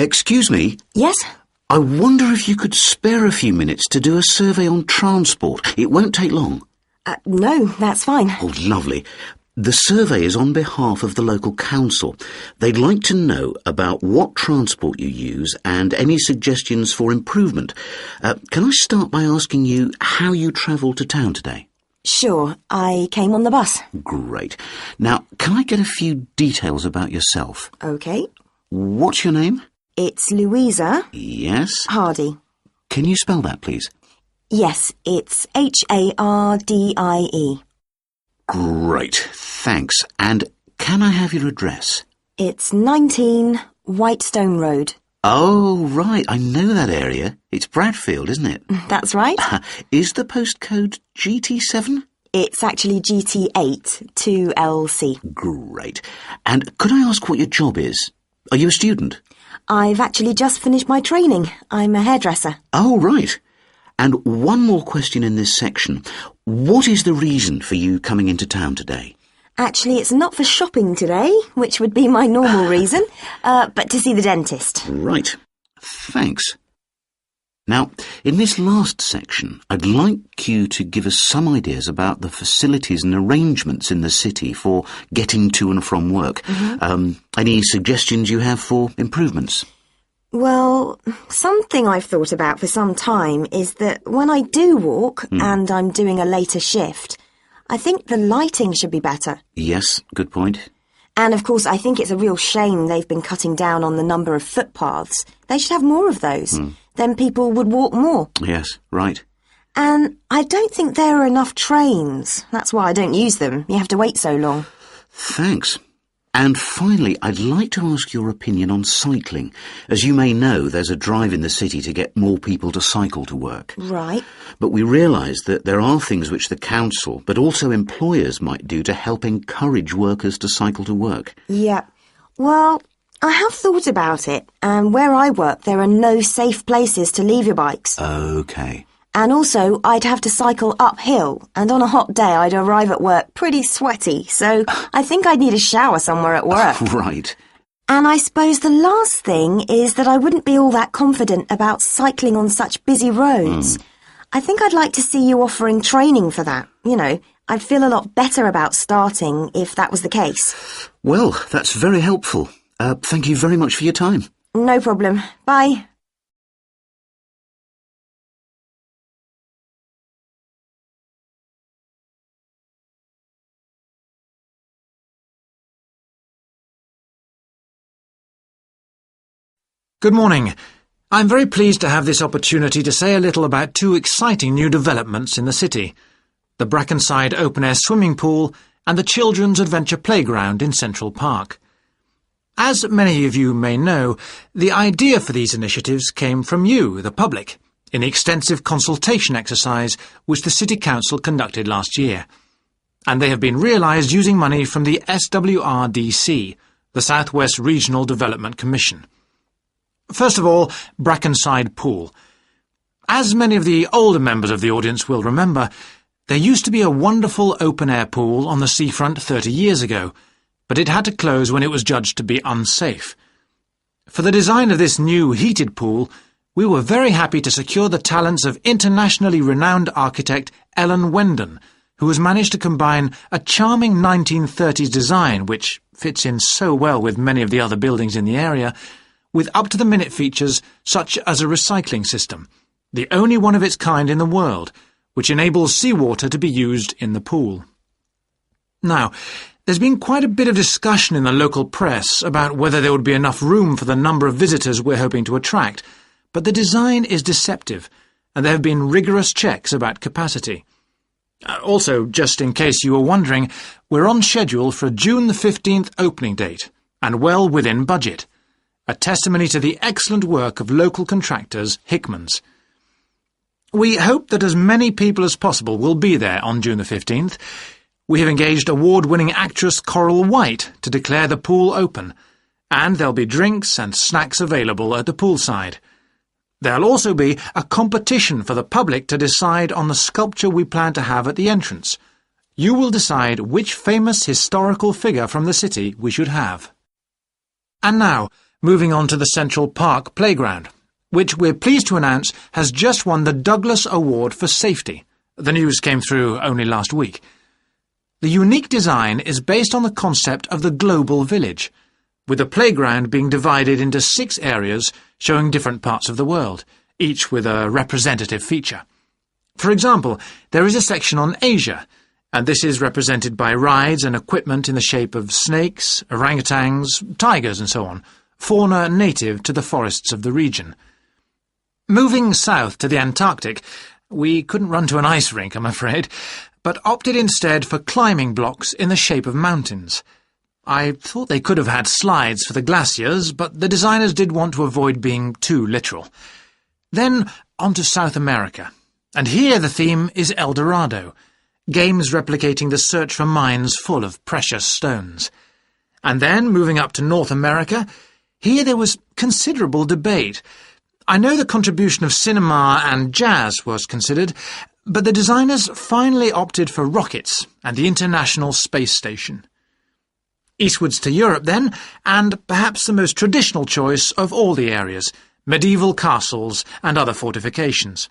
Excuse me? Yes? I wonder if you could spare a few minutes to do a survey on transport. It won't take long. No, that's fine. Oh, lovely. The survey is on behalf of the local council. They'd like to know about what transport you use and any suggestions for improvement. Can I start by asking you how you travelled to town today? Sure, I came on the bus. Great. Now, can I get a few details about yourself? OK. What's your name? It's Louisa. Yes? Hardy. Can you spell that, please? Yes, it's Hardie. Great, thanks. And can I have your address? It's 19 Whitestone Road. Oh, right, I know that area. It's Bradfield, isn't it? That's right. Is the postcode GT7? It's actually GT8 2LC. Great. And could I ask what your job is? Are you a student? I've actually just finished my training. I'm a hairdresser. Oh, right. And one more question in this section. What is the reason for you coming into town today? Actually, it's not for shopping today, which would be my normal reason, but to see the dentist. Right. Thanks. Now, in this last section, I'd like you to give us some ideas about the facilities and arrangements in the city for getting to and from work. Any suggestions you have for improvements? Well, something I've thought about for some time is that when I do walk and I'm doing a later shift, I think the lighting should be better. Yes, good point. And of course, I think it's a real shame they've been cutting down on the number of footpaths. They should have more of those. Then people would walk more. Yes, right. And I don't think there are enough trains. That's why I don't use them. You have to wait so long. Thanks. And finally, I'd like to ask your opinion on cycling. As you may know, there's a drive in the city to get more people to cycle to work. Right. But we realise that there are things which the council, but also employers, might do to help encourage workers to cycle to work. Yeah. Well, I have thought about it, and where I work there are no safe places to leave your bikes. OK. And also, I'd have to cycle uphill, and on a hot day I'd arrive at work pretty sweaty, so I think I'd need a shower somewhere at work. Right. And I suppose the last thing is that I wouldn't be all that confident about cycling on such busy roads. I think I'd like to see you offering training for that. You know, I'd feel a lot better about starting if that was the case. Well, that's very helpful. Thank you very much for your time. No problem. Bye. Good morning. I'm very pleased to have this opportunity to say a little about two exciting new developments in the city: the Brackenside open-air swimming pool and the Children's Adventure Playground in Central Park. As many of you may know, the idea for these initiatives came from you, the public, in the extensive consultation exercise which the City Council conducted last year. And they have been realised using money from the SWRDC, the South West Regional Development Commission. First of all, Brackenside Pool. As many of the older members of the audience will remember, there used to be a wonderful open-air pool on the seafront 30 years ago, but it had to close when it was judged to be unsafe. For the design of this new heated pool, we were very happy to secure the talents of internationally renowned architect Ellen Wendon, who has managed to combine a charming 1930s design, which fits in so well with many of the other buildings in the area, with up-to-the-minute features such as a recycling system, the only one of its kind in the world, which enables seawater to be used in the pool. Now, there's been quite a bit of discussion in the local press about whether there would be enough room for the number of visitors we're hoping to attract, but the design is deceptive, and there have been rigorous checks about capacity. Also, just in case you were wondering, we're on schedule for a June the 15th opening date, and well within budget. A testimony to the excellent work of local contractors, Hickman's. We hope that as many people as possible will be there on June the 15th. We have engaged award-winning actress Coral White to declare the pool open, and there'll be drinks and snacks available at the poolside. There'll also be a competition for the public to decide on the sculpture we plan to have at the entrance. You will decide which famous historical figure from the city we should have. And now, moving on to the Central Park playground, which we're pleased to announce has just won the Douglas Award for Safety. The news came through only last week. The unique design is based on the concept of the global village, with the playground being divided into 6 areas showing different parts of the world, each with a representative feature. For example, there is a section on Asia, and this is represented by rides and equipment in the shape of snakes, orangutans, tigers and so on, fauna native to the forests of the region. Moving south to the Antarctic, we couldn't run to an ice rink, I'm afraid, but opted instead for climbing blocks in the shape of mountains. I thought they could have had slides for the glaciers, but the designers did want to avoid being too literal. Then on to South America, and here the theme is El Dorado, games replicating the search for mines full of precious stones. And then, moving up to North America, here there was considerable debate. I know the contribution of cinema and jazz was considered, but the designers finally opted for rockets and the International Space Station. Eastwards to Europe then, and perhaps the most traditional choice of all the areas, medieval castles and other fortifications.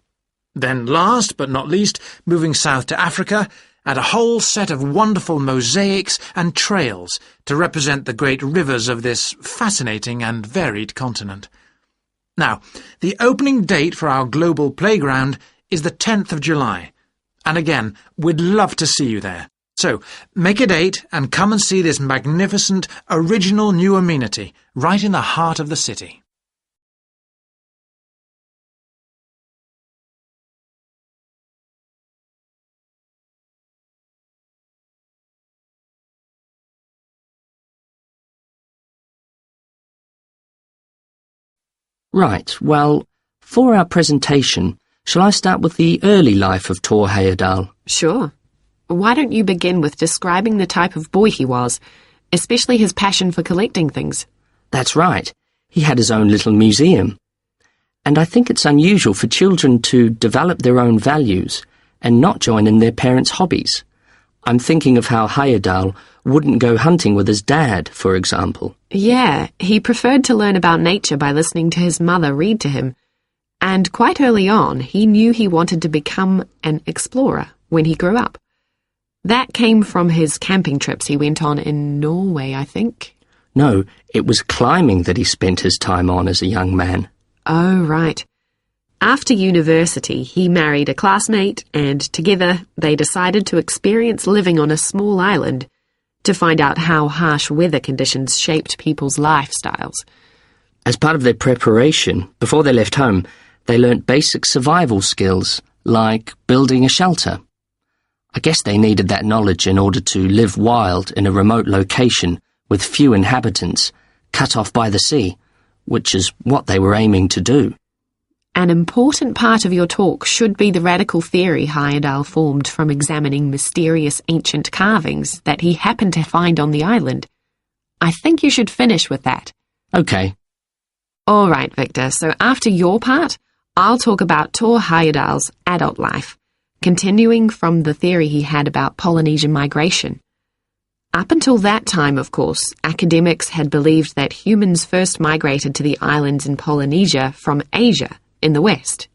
Then last but not least, moving south to Africa, and a whole set of wonderful mosaics and trails to represent the great rivers of this fascinating and varied continent. Now, the opening date for our global playground is the 10th of July, and again, we'd love to see you there. So, make a date and come and see this magnificent, original new amenity right in the heart of the city. Right, well, for our presentation, shall I start with the early life of Thor Heyerdahl? Sure. Why don't you begin with describing the type of boy he was, especially his passion for collecting things? That's right. He had his own little museum. And I think it's unusual for children to develop their own values and not join in their parents' hobbies. I'm thinking of how Heyerdahl wouldn't go hunting with his dad, for example. Yeah, he preferred to learn about nature by listening to his mother read to him. And quite early on, he knew he wanted to become an explorer when he grew up. That came from his camping trips he went on in Norway, I think. No, it was climbing that he spent his time on as a young man. Oh, right. After university, he married a classmate, and together they decided to experience living on a small island to find out how harsh weather conditions shaped people's lifestyles. As part of their preparation, before they left home, they learnt basic survival skills, like building a shelter. I guess they needed that knowledge in order to live wild in a remote location with few inhabitants, cut off by the sea, which is what they were aiming to do. An important part of your talk should be the radical theory Heyerdahl formed from examining mysterious ancient carvings that he happened to find on the island. I think you should finish with that. Okay. All right, Victor, so after your part, I'll talk about Thor Heyerdahl's adult life, continuing from the theory he had about Polynesian migration. Up until that time, of course, academics had believed that humans first migrated to the islands in Polynesia from Asia, in the west.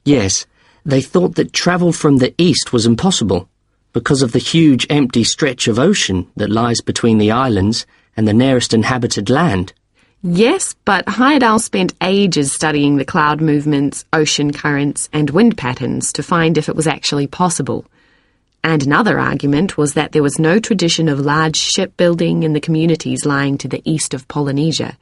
Yes, they thought that travel from the east was impossible because of the huge empty stretch of ocean that lies between the islands and the nearest inhabited land. Yes, but Heyerdahl spent ages studying the cloud movements, ocean currents, and wind patterns to find if it was actually possible. And another argument was that there was no tradition of large shipbuilding in the communities lying to the east of Polynesia.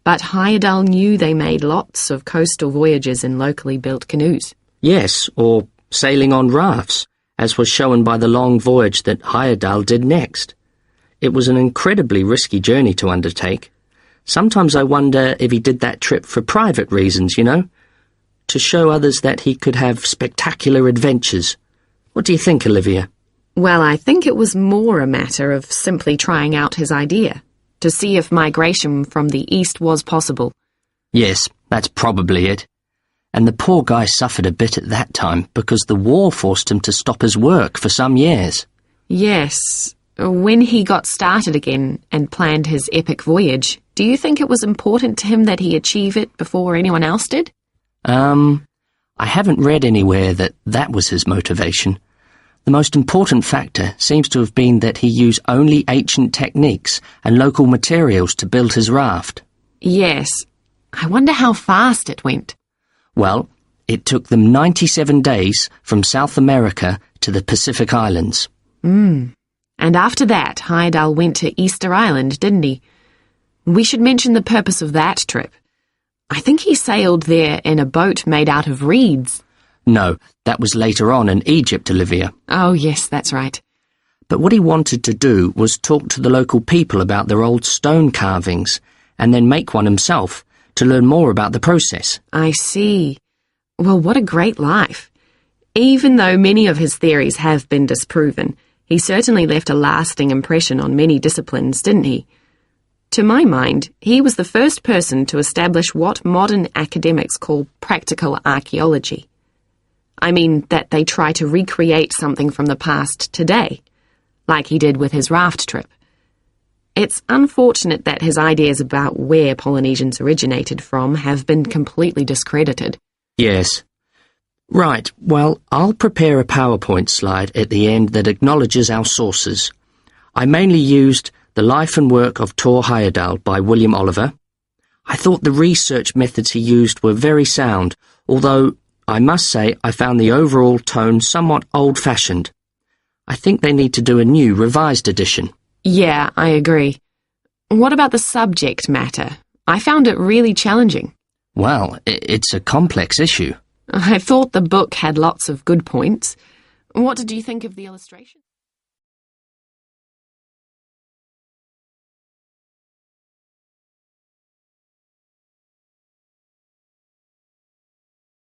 But Heyerdahl knew they made lots of coastal voyages in locally built canoes. Yes, or sailing on rafts, as was shown by the long voyage that Heyerdahl did next. It was an incredibly risky journey to undertake. Sometimes I wonder if he did that trip for private reasons, you know, to show others that he could have spectacular adventures. What do you think, Olivia? Well, I think it was more a matter of simply trying out his idea, to see if migration from the east was possible. Yes, that's probably it. And the poor guy suffered a bit at that time because the war forced him to stop his work for some years. Yes. When he got started again and planned his epic voyage, Do you think it was important to him that he achieve it before anyone else did? I haven't read anywhere that was his motivation. The most important factor seems to have been that he used only ancient techniques and local materials to build his raft. Yes. I wonder how fast it went. Well, it took them 97 days from South America to the Pacific Islands. And after that, Heyerdahl went to Easter Island, didn't he? We should mention the purpose of that trip. I think he sailed there in a boat made out of reeds. No, that was later on in Egypt, Olivia. Oh, yes, that's right. But what he wanted to do was talk to the local people about their old stone carvings and then make one himself to learn more about the process. I see. Well, what a great life. Even though many of his theories have been disproven, he certainly left a lasting impression on many disciplines, didn't he? To my mind, he was the first person to establish what modern academics call practical archaeology. I mean that they try to recreate something from the past today, like he did with his raft trip. It's unfortunate that his ideas about where Polynesians originated from have been completely discredited. Yes. Right, well, I'll prepare a PowerPoint slide at the end that acknowledges our sources. I mainly used The Life and Work of Thor Heyerdahl by William Oliver. I thought the research methods he used were very sound, although I must say I found the overall tone somewhat old-fashioned. I think they need to do a new, revised edition. Yeah, I agree. What about the subject matter? I found it really challenging. Well, it's a complex issue. I thought the book had lots of good points. What did you think of the illustrations?